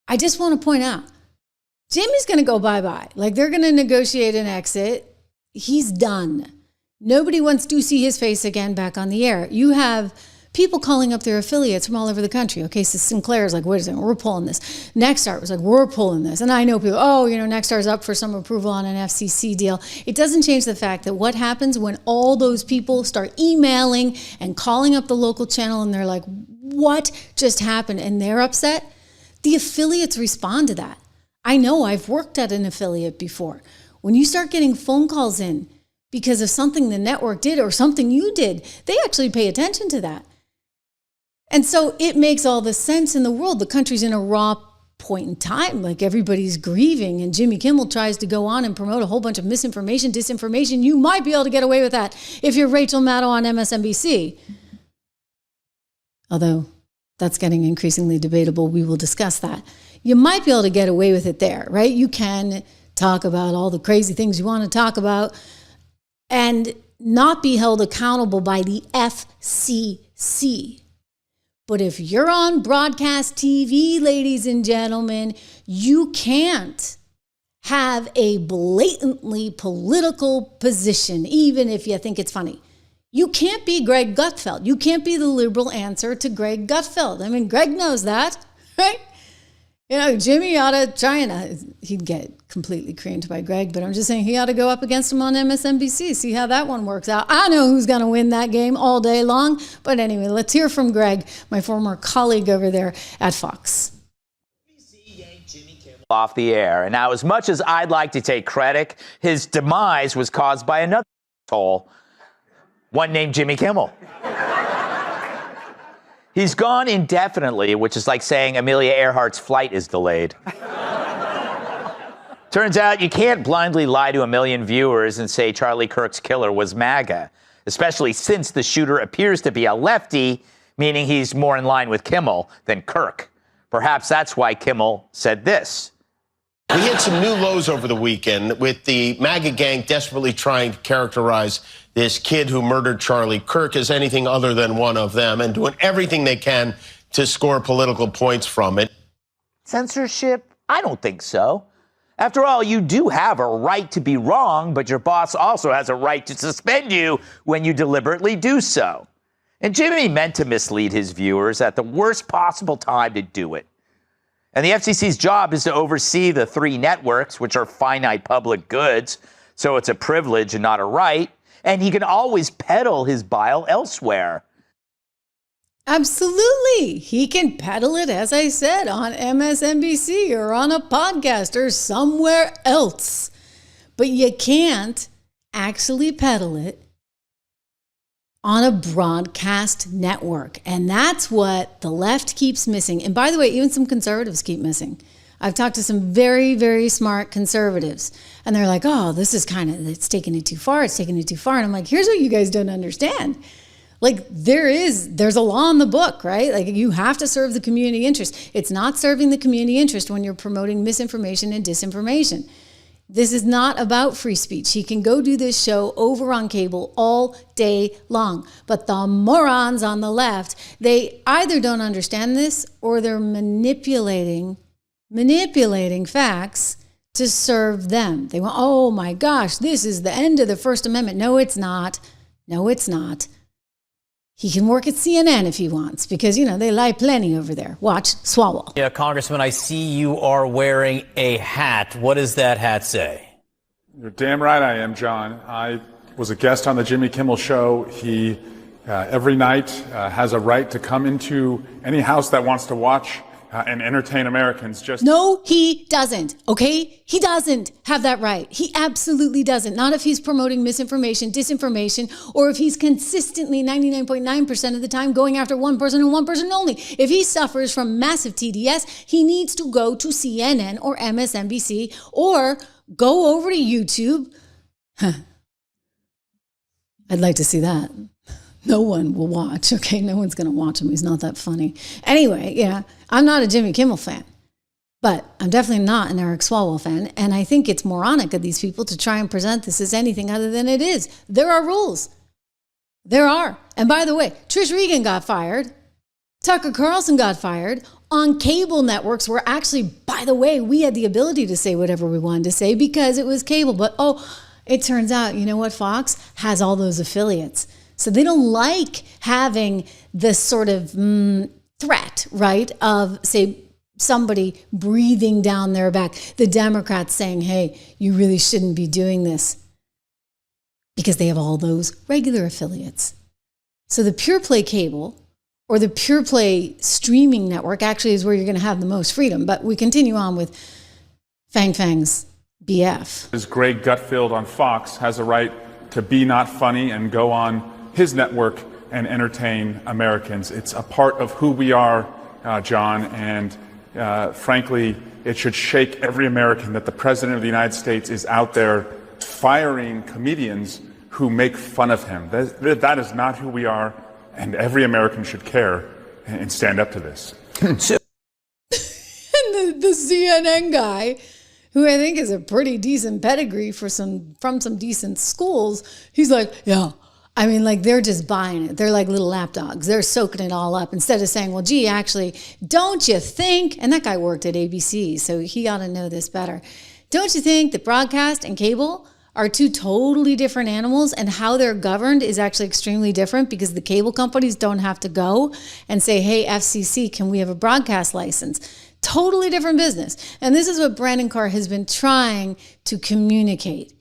I just want to point out, Jimmy's going to go bye-bye. Like, they're going to negotiate an exit. He's done. Nobody wants to see his face again back on the air. You have people calling up their affiliates from all over the country. Okay, so Sinclair's like, wait a second, we're pulling this. Nexstar was like, we're pulling this. And I know people, Nexstar's up for some approval on an FCC deal. It doesn't change the fact that what happens when all those people start emailing and calling up the local channel and they're like, what just happened? And they're upset. The affiliates respond to that. I know, I've worked at an affiliate before. When you start getting phone calls in because of something the network did or something you did, they actually pay attention to that. And so it makes all the sense in the world. The country's in a raw point in time, like everybody's grieving, and Jimmy Kimmel tries to go on and promote a whole bunch of misinformation, disinformation. You might be able to get away with that if you're Rachel Maddow on MSNBC. Although that's getting increasingly debatable. We will discuss that. You might be able to get away with it there, right? You can talk about all the crazy things you want to talk about and not be held accountable by the FCC. But if you're on broadcast TV, ladies and gentlemen, you can't have a blatantly political position, even if you think it's funny. You can't be Greg Gutfeld. You can't be the liberal answer to Greg Gutfeld. I mean, Greg knows that, right? Jimmy ought to try and he'd get completely creamed by Greg, but I'm just saying he ought to go up against him on MSNBC, see how that one works out. I know who's going to win that game all day long. But anyway, let's hear from Greg, my former colleague over there at Fox. Jimmy Kimmel off the air. And now, as much as I'd like to take credit, his demise was caused by another asshole, one named Jimmy Kimmel. He's gone indefinitely, which is like saying Amelia Earhart's flight is delayed. Turns out you can't blindly lie to a million viewers and say Charlie Kirk's killer was MAGA, especially since the shooter appears to be a lefty, meaning he's more in line with Kimmel than Kirk. Perhaps that's why Kimmel said this. We hit some new lows over the weekend with the MAGA gang desperately trying to characterize this kid who murdered Charlie Kirk as anything other than one of them and doing everything they can to score political points from it. Censorship? I don't think so. After all, you do have a right to be wrong, but your boss also has a right to suspend you when you deliberately do so. And Jimmy meant to mislead his viewers at the worst possible time to do it. And the FCC's job is to oversee the three networks, which are finite public goods, so it's a privilege and not a right. And he can always peddle his bile elsewhere. Absolutely. He can peddle it, as I said, on MSNBC or on a podcast or somewhere else. But you can't actually peddle it on a broadcast network. And that's what the left keeps missing. And by the way, even some conservatives keep missing. I've talked to some very, very smart conservatives, and they're like, oh, this is it's taking it too far. It's taking it too far. And I'm like, here's what you guys don't understand. Like, there's a law in the book, right? Like, you have to serve the community interest. It's not serving the community interest when you're promoting misinformation and disinformation. This is not about free speech. He can go do this show over on cable all day long. But the morons on the left, they either don't understand this or they're manipulating facts to serve them. They want, oh my gosh, this is the end of the First Amendment. No, it's not. No, it's not. He can work at CNN if he wants because, they lie plenty over there. Watch, swallow. Yeah, Congressman, I see you are wearing a hat. What does that hat say? You're damn right I am, John. I was a guest on the Jimmy Kimmel show. He, every night, has a right to come into any house that wants to watch and entertain Americans. No, he doesn't, okay? He doesn't have that right. He absolutely doesn't. Not if he's promoting misinformation, disinformation, or if he's consistently 99.9% of the time going after one person and one person only. If he suffers from massive TDS, he needs to go to CNN or MSNBC or go over to YouTube. I'd like to see that. No one will watch, okay? No one's going to watch him. He's not that funny. Anyway, yeah, I'm not a Jimmy Kimmel fan, but I'm definitely not an Eric Swalwell fan. And I think it's moronic of these people to try and present this as anything other than it is. There are rules. There are. And by the way, Trish Regan got fired. Tucker Carlson got fired. on cable networks where actually, by the way, we had the ability to say whatever we wanted to say because it was cable. But it turns out, you know what? Fox has all those affiliates. So they don't like having this sort of threat, right, of, say, somebody breathing down their back. The Democrats saying, hey, you really shouldn't be doing this, because they have all those regular affiliates. So the pure play cable or the pure play streaming network actually is where you're going to have the most freedom. But we continue on with Fang's BF. As Greg Gutfeld on Fox has a right to be not funny and go on his network and entertain Americans. It's a part of who we are, John, and frankly, it should shake every American that the President of the United States is out there firing comedians who make fun of him. That is not who we are, and every American should care and stand up to this. And the CNN guy, who I think is a pretty decent pedigree from some decent schools, he's like, yeah, I mean, like, they're just buying it. They're like little lapdogs. They're soaking it all up instead of saying, well, gee, actually, don't you think, and that guy worked at ABC, so he ought to know this better. Don't you think that broadcast and cable are two totally different animals, and how they're governed is actually extremely different, because the cable companies don't have to go and say, hey, FCC, can we have a broadcast license? Totally different business. And this is what Brandon Carr has been trying to communicate.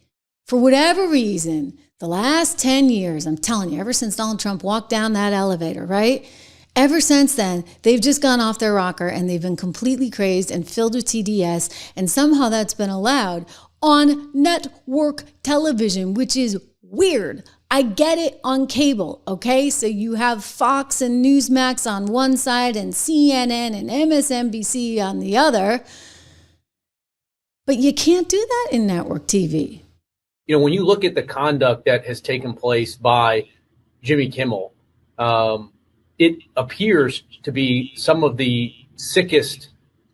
For whatever reason, the last 10 years, I'm telling you, ever since Donald Trump walked down that elevator, right? Ever since then, they've just gone off their rocker and they've been completely crazed and filled with TDS. And somehow that's been allowed on network television, which is weird. I get it on cable, okay? So you have Fox and Newsmax on one side and CNN and MSNBC on the other. But you can't do that in network TV. You know, when you look at the conduct that has taken place by Jimmy Kimmel, it appears to be some of the sickest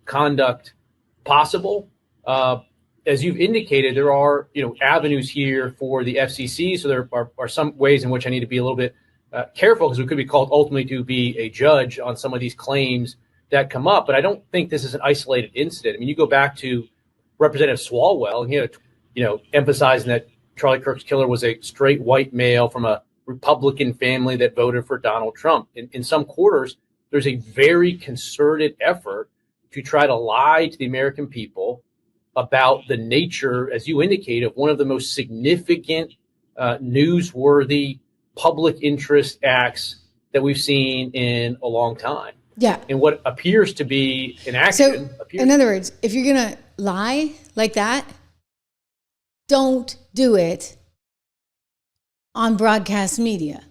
conduct possible. As you've indicated, there are, avenues here for the FCC. So there are some ways in which I need to be a little bit careful, because we could be called ultimately to be a judge on some of these claims that come up. But I don't think this is an isolated incident. I mean, you go back to Representative Swalwell, and emphasizing that Charlie Kirk's killer was a straight white male from a Republican family that voted for Donald Trump. In some quarters, there's a very concerted effort to try to lie to the American people about the nature, as you indicate, of one of the most significant, newsworthy public interest acts that we've seen in a long time. Yeah. And what appears to be an action. So, in other words, if you're going to lie like that, don't do it on broadcast media.